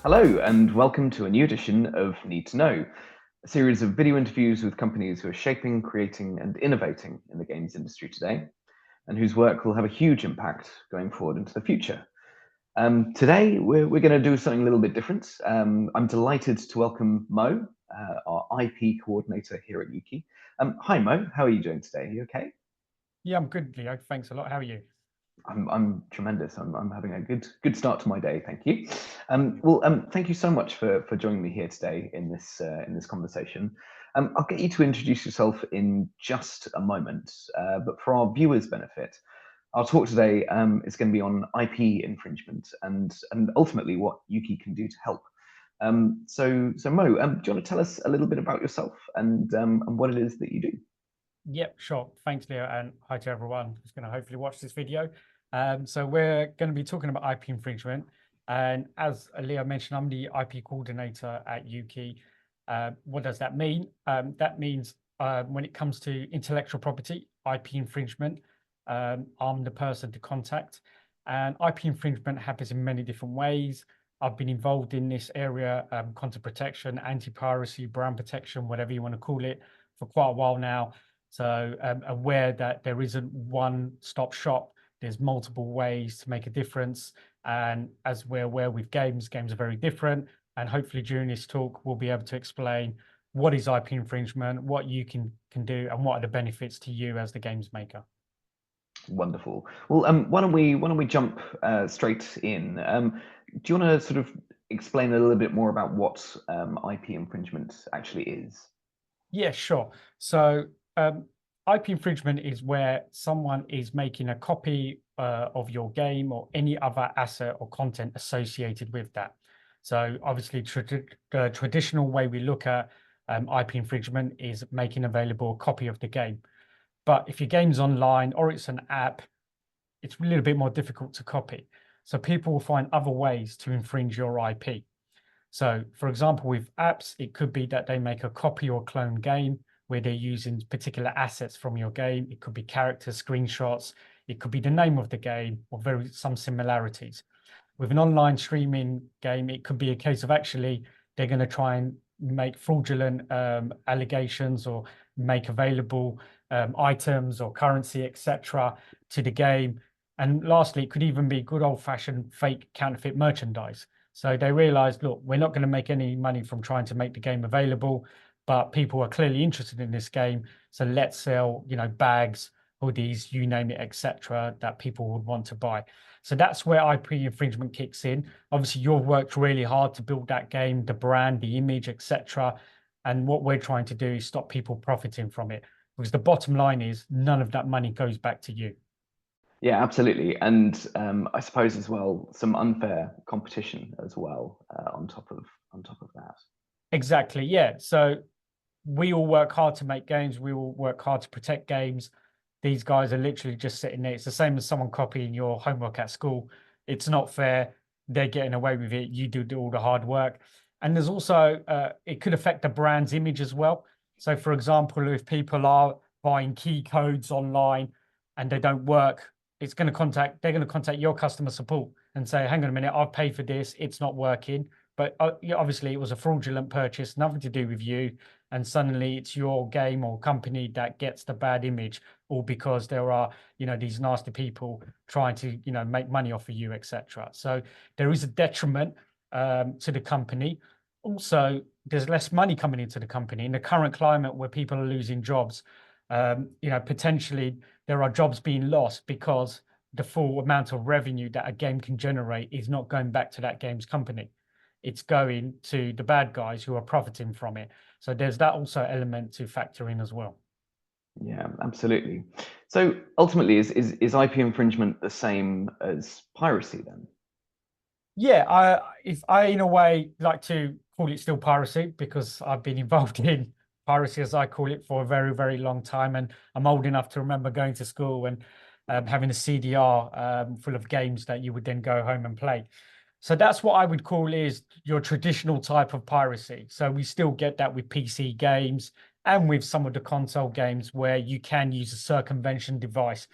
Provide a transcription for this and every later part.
Hello, and welcome to a new edition of Need to Know, a series of video interviews with companies who are shaping, creating, and innovating in the games industry today, and whose work will have a huge impact going forward into the future. Today, we're going to do something a little bit different. I'm delighted to welcome Mo, our IP coordinator here at Ukie. Hi, Mo. How are you doing today? Are you okay? Yeah, I'm good, Leo. Thanks a lot. How are you? I'm tremendous. I'm having a good start to my day. Thank you. Thank you so much for joining me here today in this conversation. I'll get you to introduce yourself in just a moment, but for our viewers' benefit, our talk today is going to be on IP infringement and ultimately what Ukie can do to help. So Mo, do you want to tell us a little bit about yourself and what it is that you do? Yep, sure. Thanks, Leo, and hi to everyone who's going to hopefully watch this video. So we're going to be talking about IP infringement, and as Leo mentioned, I'm the IP coordinator at Ukie. What does that mean? That means when it comes to intellectual property, IP infringement, I'm the person to contact. And IP infringement happens in many different ways. I've been involved in this area, content protection, anti-piracy, brand protection, whatever you want to call it, for quite a while now. So aware that there isn't one-stop shop. There's multiple ways to make a difference. And as we're aware with games are very different. And hopefully during this talk, we'll be able to explain what is IP infringement, what you can do, and what are the benefits to you as the games maker. Wonderful. Well, why don't we jump straight in? Do you want to sort of explain a little bit more about what IP infringement actually is? Yeah, sure. So IP infringement is where someone is making a copy of your game or any other asset or content associated with that. So obviously, the traditional way we look at IP infringement is making available a copy of the game. But if your game's online or it's an app, it's a little bit more difficult to copy. So people will find other ways to infringe your IP. So, for example, with apps, it could be that they make a copy or clone game where they're using particular assets from your game. It could be characters, screenshots. It could be the name of the game or some similarities. With an online streaming game, it could be a case of actually they're going to try and make fraudulent allegations or make available items or currency, etc., to the game. And lastly, it could even be good old-fashioned fake counterfeit merchandise. So they realized, look, we're not going to make any money from trying to make the game available, but people are clearly interested in this game. So let's sell, bags, hoodies, you name it, etc., that people would want to buy. So that's where IP infringement kicks in. Obviously, you've worked really hard to build that game, the brand, the image, etc. And what we're trying to do is stop people profiting from it. Because the bottom line is none of that money goes back to you. Yeah, absolutely. And I suppose as well some unfair competition as well on top of that. Exactly. Yeah. So we all work hard to make games. We all work hard to protect games. These guys are literally just sitting there. It's the same as someone copying your homework at school. It's not fair. They're getting away with it. You do all the hard work. And there's also, it could affect the brand's image as well. So, for example, if people are buying key codes online and they don't work, they're going to contact your customer support and say, hang on a minute, I've paid for this. It's not working. But yeah, obviously, it was a fraudulent purchase, nothing to do with you. And suddenly it's your game or company that gets the bad image, all because there are, these nasty people trying to, make money off of you, etc. So there is a detriment to the company. Also, there's less money coming into the company in the current climate where people are losing jobs. Potentially there are jobs being lost because the full amount of revenue that a game can generate is not going back to that game's company. It's going to the bad guys who are profiting from it. So there's that also element to factor in as well. Yeah, absolutely. So ultimately, is IP infringement the same as piracy then? Yeah, if I in a way like to call it still piracy because I've been involved in piracy as I call it for a very, very long time, and I'm old enough to remember going to school and having a CDR full of games that you would then go home and play. So that's what I would call is your traditional type of piracy. So we still get that with PC games and with some of the console games where you can use a circumvention device.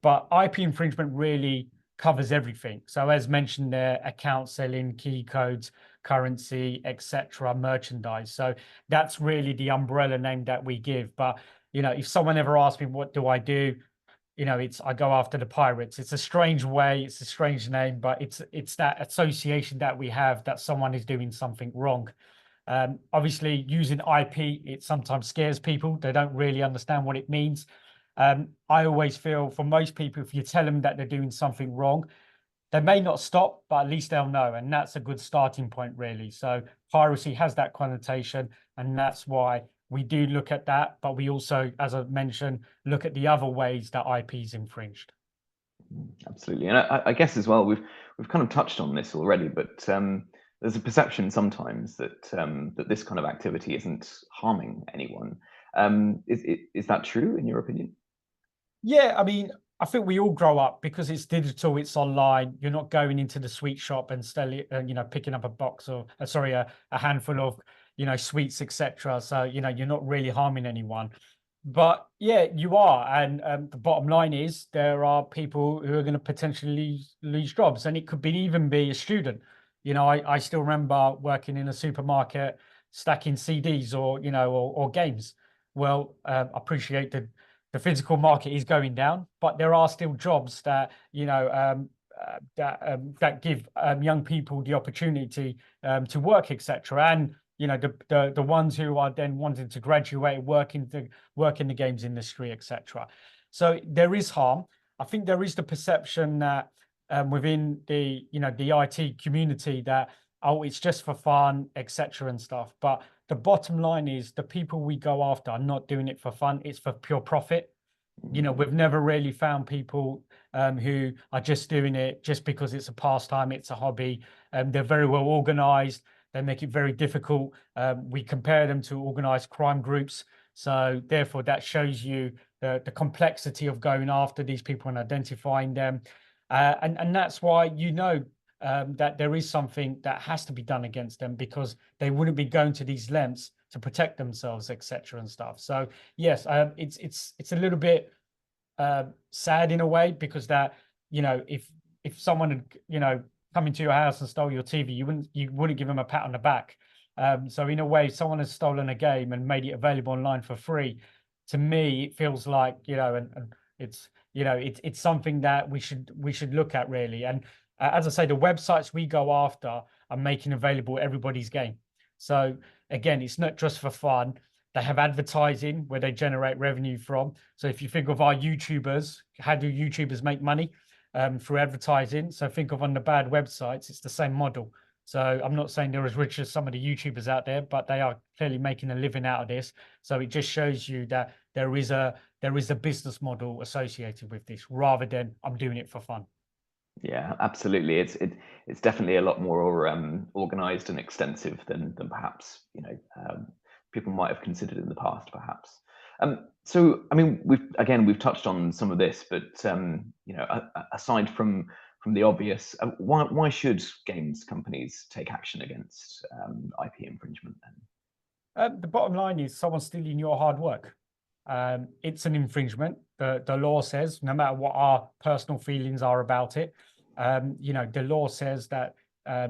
But IP infringement really covers everything. So as mentioned there, account selling, key codes, currency, etc., merchandise. So that's really the umbrella name that we give. But if someone ever asks me what do I do, I go after the pirates. It's a strange way, it's a strange name, but it's that association that we have that someone is doing something wrong. Obviously, using IP, it sometimes scares people. They don't really understand what it means. I always feel for most people, if you tell them that they're doing something wrong, they may not stop, but at least they'll know. And that's a good starting point, really. So piracy has that connotation, and that's why we do look at that. But we also, as I mentioned, look at the other ways that IP is infringed. Absolutely, and I guess as well, we've kind of touched on this already, but there's a perception sometimes that that this kind of activity isn't harming anyone. Is that true in your opinion? Yeah, I mean, I think we all grow up because it's digital, it's online. You're not going into the sweet shop and selling, picking up a box or sorry, a handful of, sweets, etc. So, you're not really harming anyone. But yeah, you are. And the bottom line is there are people who are going to potentially lose jobs. And it could even be a student. I still remember working in a supermarket, stacking CDs or games. Well, I appreciate that the physical market is going down, but there are still jobs that, that give young people the opportunity to work, etc. And the ones who are then wanting to graduate, work in the games industry, etc. So there is harm. I think there is the perception that within the the IT community that it's just for fun, etc. and stuff. But the bottom line is the people we go after are not doing it for fun. It's for pure profit. We've never really found people who are just doing it just because it's a pastime, it's a hobby. They're very well organized. They make it very difficult. We compare them to organized crime groups. So therefore, that shows you the complexity of going after these people and identifying them. And that's why that there is something that has to be done against them because they wouldn't be going to these lengths to protect themselves, etc. and stuff. So yes, it's a little bit sad in a way because that if someone had come into your house and stole your TV, you wouldn't give them a pat on the back. So in a way, someone has stolen a game and made it available online for free. To me, it feels like and it's something that we should look at really. And as I say, the websites we go after are making available everybody's game. So again, it's not just for fun. They have advertising where they generate revenue from. So if you think of our YouTubers, how do YouTubers make money? Through advertising. So think of on the bad websites, it's the same model. So I'm not saying they're as rich as some of the YouTubers out there, but they are clearly making a living out of this. So it just shows you that there is a business model associated with this rather than I'm doing it for fun. Yeah, absolutely. It's definitely a lot more organized and extensive than perhaps people might have considered in the past, perhaps. So, I mean, we've touched on some of this, but aside from the obvious, why should games companies take action against IP infringement then? The bottom line is someone stealing your hard work. It's an infringement. The law says, no matter what our personal feelings are about it, the law says that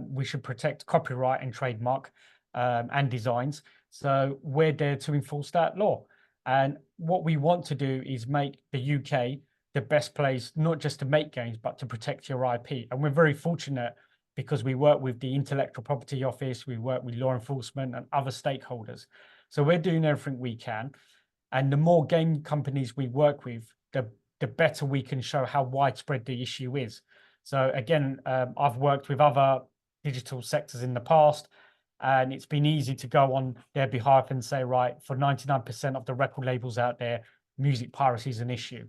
we should protect copyright and trademark and designs. So we're there to enforce that law. And what we want to do is make the UK the best place, not just to make games, but to protect your IP. And we're very fortunate because we work with the Intellectual Property Office, we work with law enforcement and other stakeholders. So we're doing everything we can. And the more game companies we work with, the better we can show how widespread the issue is. So again, I've worked with other digital sectors in the past, and it's been easy to go on their behalf and say, right, for 99% of the record labels out there, music piracy is an issue.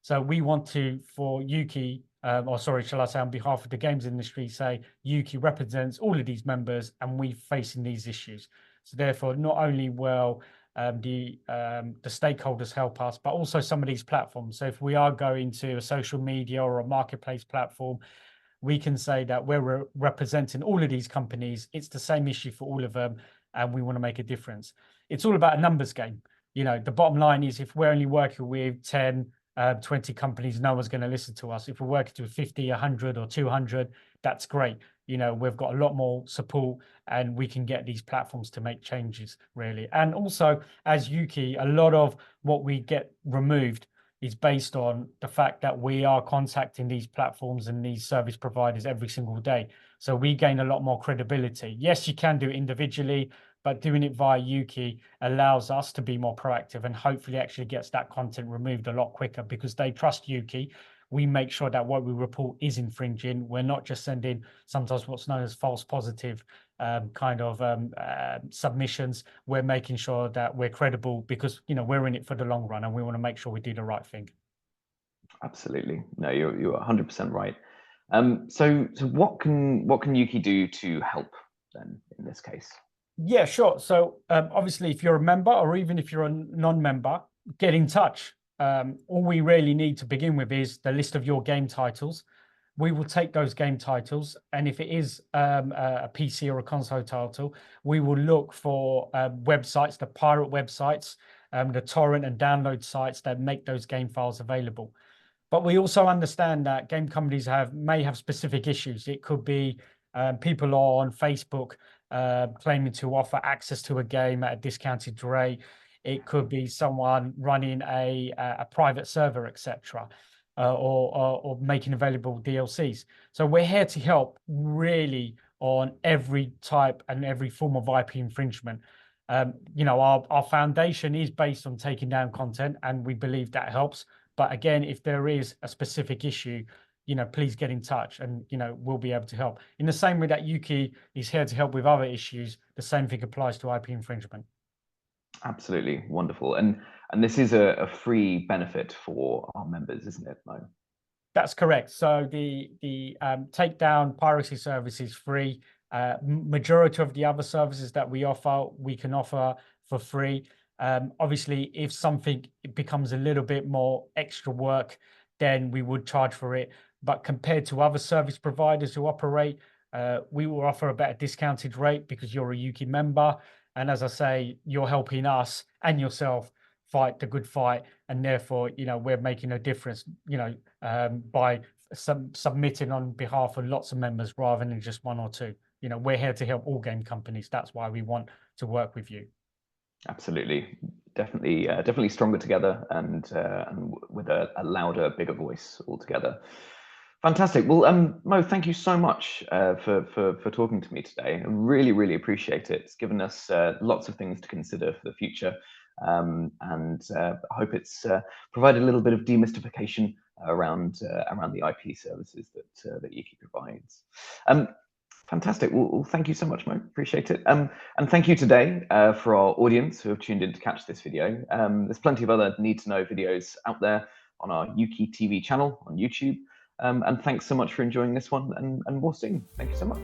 So we want to, for Ukie, or sorry, shall I say on behalf of the games industry, say Ukie represents all of these members and we're facing these issues. So therefore, not only will the stakeholders help us, but also some of these platforms. So if we are going to a social media or a marketplace platform, we can say that we're representing all of these companies. It's the same issue for all of them, and we want to make a difference. It's all about a numbers game. The bottom line is if we're only working with 10, 20 companies, no one's going to listen to us. If we're working with 50, 100 or 200, that's great. we've got a lot more support and we can get these platforms to make changes, really. And also, as Ukie, a lot of what we get removed is based on the fact that we are contacting these platforms and these service providers every single day. So we gain a lot more credibility. Yes, you can do it individually, but doing it via Ukie allows us to be more proactive and hopefully actually gets that content removed a lot quicker because they trust Ukie. We make sure that what we report is infringing. We're not just sending sometimes what's known as false positive submissions. We're making sure that we're credible because we're in it for the long run and we want to make sure we do the right thing. Absolutely. No, you're 100% right. So what can Ukie do to help then in this case? Yeah, sure. So obviously, if you're a member or even if you're a non-member, get in touch. All we really need to begin with is the list of your game titles. We will take those game titles, and if it is a PC or a console title, we will look for websites, the pirate websites, the torrent and download sites that make those game files available. But we also understand that game companies may have specific issues. It could be people on Facebook claiming to offer access to a game at a discounted rate. It could be someone running a private server, etc., or making available DLCs. So we're here to help really on every type and every form of IP infringement. Our foundation is based on taking down content, and we believe that helps. But again, if there is a specific issue, please get in touch and, we'll be able to help. In the same way that Ukie is here to help with other issues, the same thing applies to IP infringement. Absolutely. Wonderful. And this is a free benefit for our members, isn't it, Mo? That's correct. So the takedown piracy service is free. Majority of the other services that we offer, we can offer for free. Obviously, if something becomes a little bit more extra work, then we would charge for it. But compared to other service providers who operate, we will offer a better discounted rate because you're a Ukie member. And as I say, you're helping us and yourself fight the good fight. And therefore, we're making a difference, by submitting on behalf of lots of members rather than just one or two. We're here to help all game companies. That's why we want to work with you. Absolutely. Definitely stronger together and with a louder, bigger voice altogether. Fantastic. Well, Mo, thank you so much for talking to me today. I really, really appreciate it. It's given us lots of things to consider for the future, and I hope it's provided a little bit of demystification around the IP services that Ukie provides. Fantastic. Well, thank you so much, Mo. Appreciate it. And thank you today for our audience who have tuned in to catch this video. There's plenty of other need to know videos out there on our Ukie TV channel on YouTube. And thanks so much for enjoying this one, and more soon. Thank you so much.